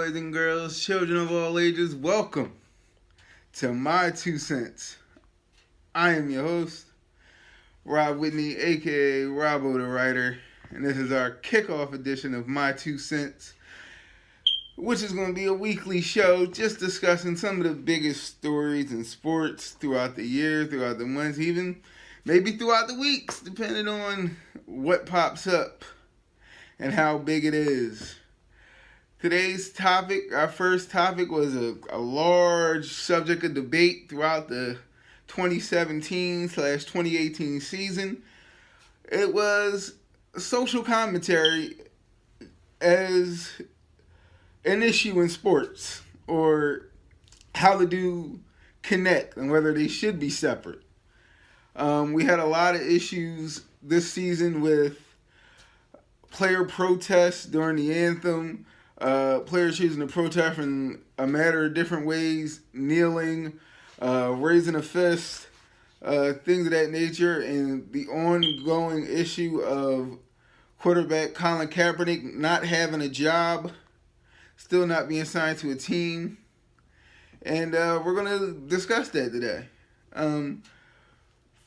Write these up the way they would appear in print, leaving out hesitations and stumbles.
boys and girls, children of all ages, welcome to My Two Cents. I am your host, Rob Whitney, aka Robbo the Writer, and this is our kickoff edition of My Two Cents, which is going to be a weekly show just discussing some of the biggest stories in sports throughout the year, throughout the months, even maybe throughout the weeks, depending on what pops up and how big it is. Today's topic, our first topic, was a large subject of debate throughout the 2017/2018 season. It was social commentary as an issue in sports, or how the two connect and whether they should be separate. We had a lot of issues this season with player protests during the anthem, players choosing to protest in a matter of different ways, kneeling, raising a fist, things of that nature, and the ongoing issue of quarterback Colin Kaepernick not having a job, still not being signed to a team, and we're going to discuss that today.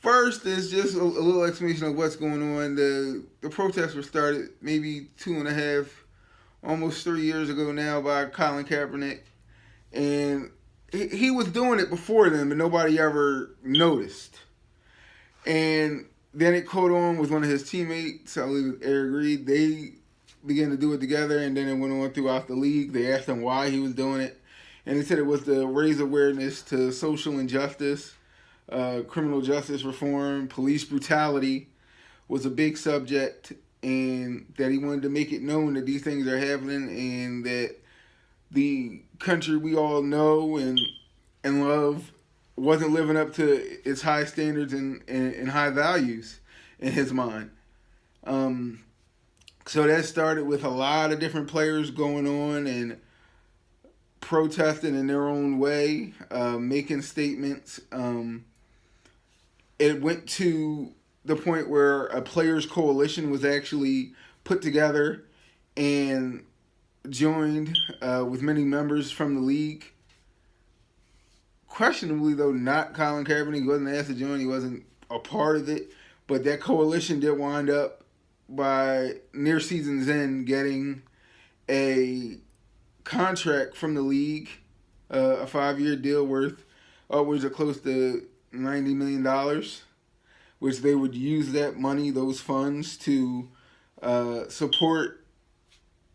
First is just a little explanation of what's going on. The protests were started maybe 2.5, almost 3 years ago now by Colin Kaepernick, and he was doing it before then, but nobody ever noticed. And then it caught on with one of his teammates, I believe it was Eric Reed. They began to do it together, and then it went on throughout the league. They asked him why he was doing it, and he said it was to raise awareness to social injustice, criminal justice reform, police brutality was a big subject, and that he wanted to make it known that these things are happening and that the country we all know and love wasn't living up to its high standards and high values in his mind. So that started with a lot of different players going on and protesting in their own way, making statements. It went to the point where a players' coalition was actually put together and joined with many members from the league. Questionably, though, not Colin Kaepernick. He wasn't asked to join. He wasn't a part of it. But that coalition did wind up, by near season's end, getting a contract from the league, a 5-year deal worth upwards of close to $90 million, which they would use that money, those funds, to support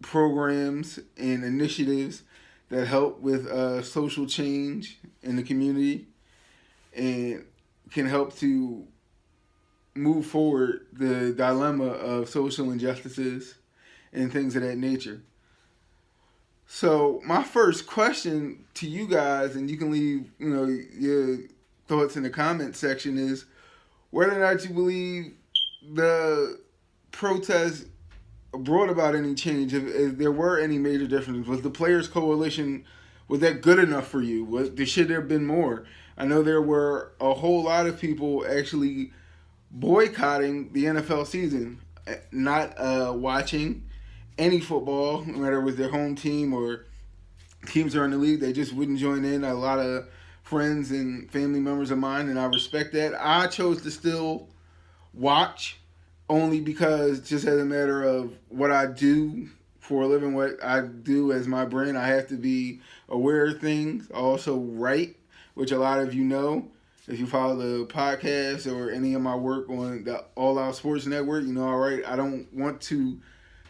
programs and initiatives that help with social change in the community and can help to move forward the dilemma of social injustices and things of that nature. So my first question to you guys, and you can leave your thoughts in the comment section, is whether or not you believe the protest brought about any change, if there were any major differences. Was the Players Coalition, was that good enough for you? Should there have been more? I know there were a whole lot of people actually boycotting the NFL season, not watching any football, no matter with their home team or teams around the league. They just wouldn't join in. A lot of friends and family members of mine, and I respect that. I chose to still watch, only because, just as a matter of what I do for a living, what I do as my brain, I have to be aware of things. I also write, which a lot of you know. If you follow the podcast or any of my work on the All Out Sports Network, you know I write. I don't want to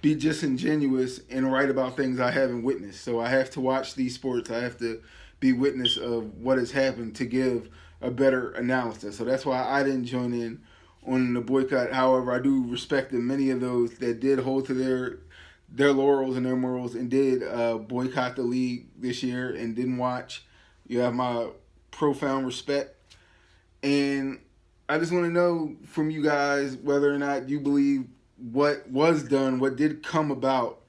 be disingenuous and write about things I haven't witnessed. So I have to watch these sports. I have to be witness of what has happened to give a better analysis. So that's why I didn't join in on the boycott. However, I do respect that many of those that did hold to their laurels and their morals and did boycott the league this year and didn't watch. You have my profound respect. And I just want to know from you guys whether or not you believe what was done, what did come about,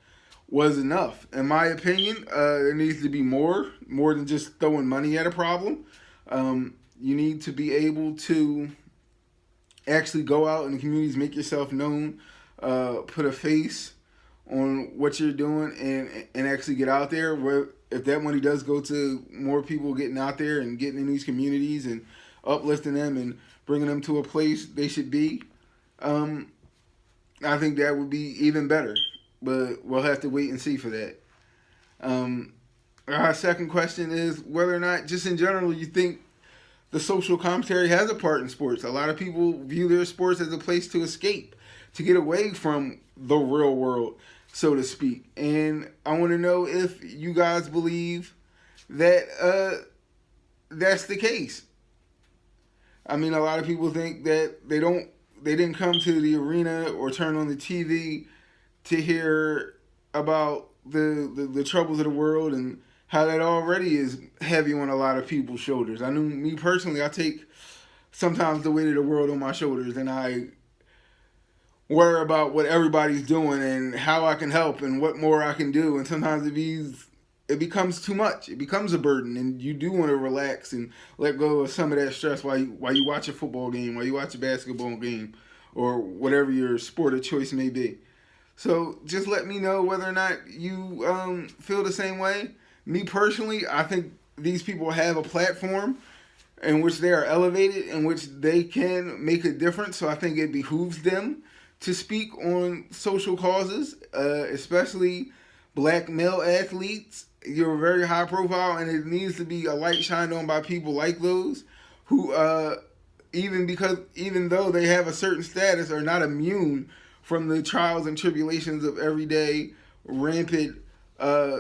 was enough. In my opinion, there needs to be more than just throwing money at a problem. You need to be able to actually go out in the communities, make yourself known, put a face on what you're doing and actually get out there. Where if that money does go to more people getting out there and getting in these communities and uplifting them and bringing them to a place they should be, I think that would be even better. But we'll have to wait and see for that. Our second question is whether or not, just in general, you think the social commentary has a part in sports. A lot of people view their sports as a place to escape, to get away from the real world, so to speak. And I want to know if you guys believe that that's the case. I mean, a lot of people think that they didn't come to the arena or turn on the TV to hear about the troubles of the world and how that already is heavy on a lot of people's shoulders. I know me personally, I take sometimes the weight of the world on my shoulders, and I worry about what everybody's doing and how I can help and what more I can do. And sometimes it becomes too much. It becomes a burden, and you do want to relax and let go of some of that stress while you watch a football game, while you watch a basketball game, or whatever your sport of choice may be. So just let me know whether or not you feel the same way. Me personally, I think these people have a platform in which they are elevated, in which they can make a difference. So I think it behooves them to speak on social causes, especially black male athletes. You're very high profile, and it needs to be a light shined on by people like those who, even though they have a certain status, are not immune from the trials and tribulations of everyday rampant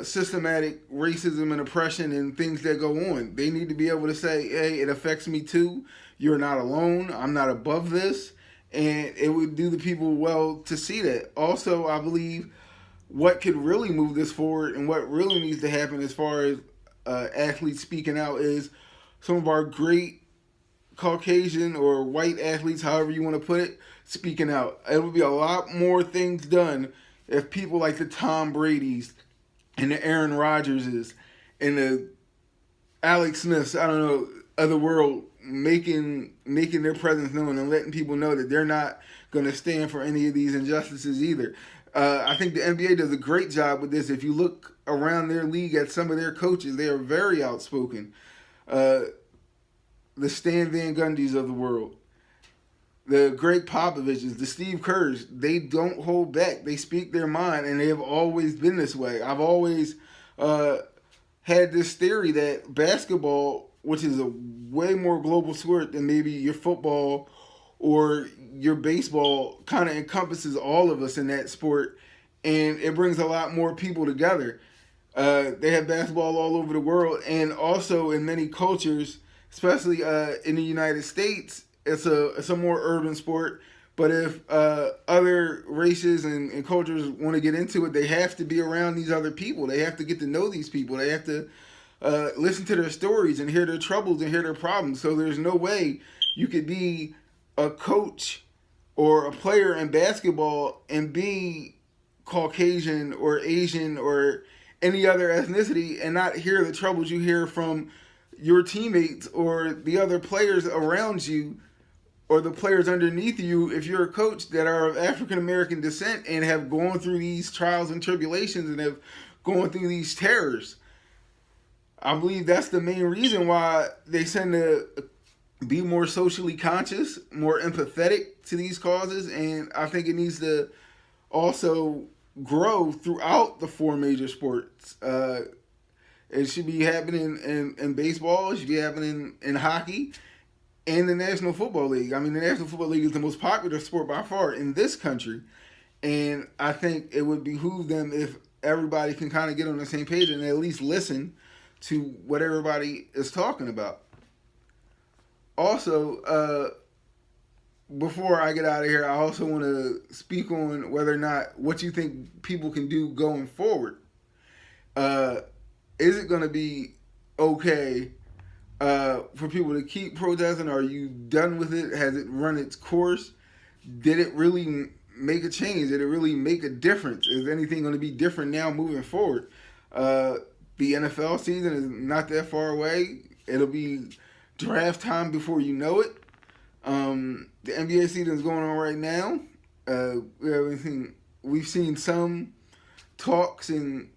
systematic racism and oppression and things that go on. They need to be able to say, hey, it affects me too. You're not alone. I'm not above this. And it would do the people well to see that. Also, I believe what could really move this forward and what really needs to happen as far as athletes speaking out is some of our great Caucasian or white athletes, however you want to put it, speaking out. It would be a lot more things done if people like the Tom Brady's and the Aaron Rodgerses and the Alex Smiths, I don't know, of the world making their presence known and letting people know that they're not going to stand for any of these injustices either. I think the NBA does a great job with this. If you look around their league at some of their coaches, they are very outspoken. The Stan Van Gundy's of the world, the Greg Popovich's, the Steve Kerr's, they don't hold back. They speak their mind, and they have always been this way. I've always had this theory that basketball, which is a way more global sport than maybe your football or your baseball, kind of encompasses all of us in that sport, and it brings a lot more people together. They have basketball all over the world, and also in many cultures, especially in the United States, it's a more urban sport. But if other races and cultures want to get into it, they have to be around these other people. They have to get to know these people. They have to listen to their stories and hear their troubles and hear their problems. So there's no way you could be a coach or a player in basketball and be Caucasian or Asian or any other ethnicity and not hear the troubles you hear from your teammates or the other players around you or the players underneath you if you're a coach that are of African American descent and have gone through these trials and tribulations and have gone through these terrors. I believe that's the main reason why they tend to be more socially conscious, more empathetic to these causes, and I think it needs to also grow throughout the four major sports. It should be happening in baseball, it should be happening in hockey, and the National Football League. I mean, the National Football League is the most popular sport by far in this country, and I think it would behoove them if everybody can kind of get on the same page and at least listen to what everybody is talking about. Also, before I get out of here, I also want to speak on whether or not what you think people can do going forward. Is it going to be okay for people to keep protesting? Are you done with it? Has it run its course? Did it really make a change? Did it really make a difference? Is anything going to be different now moving forward? The NFL season is not that far away. It'll be draft time before you know it. The NBA season is going on right now. We've seen some talks and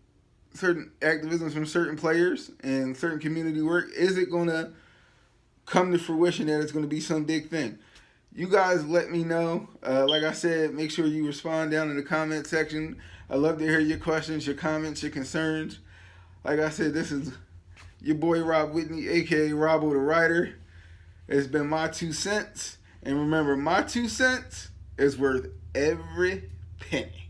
certain activism from certain players and certain community work, is it going to come to fruition that it's going to be some big thing? You guys let me know. Like I said, make sure you respond down in the comment section. I love to hear your questions, your comments, your concerns. Like I said, this is your boy Rob Whitney, aka Robbo the Writer. It's been my 2 cents. And remember, my 2 cents is worth every penny.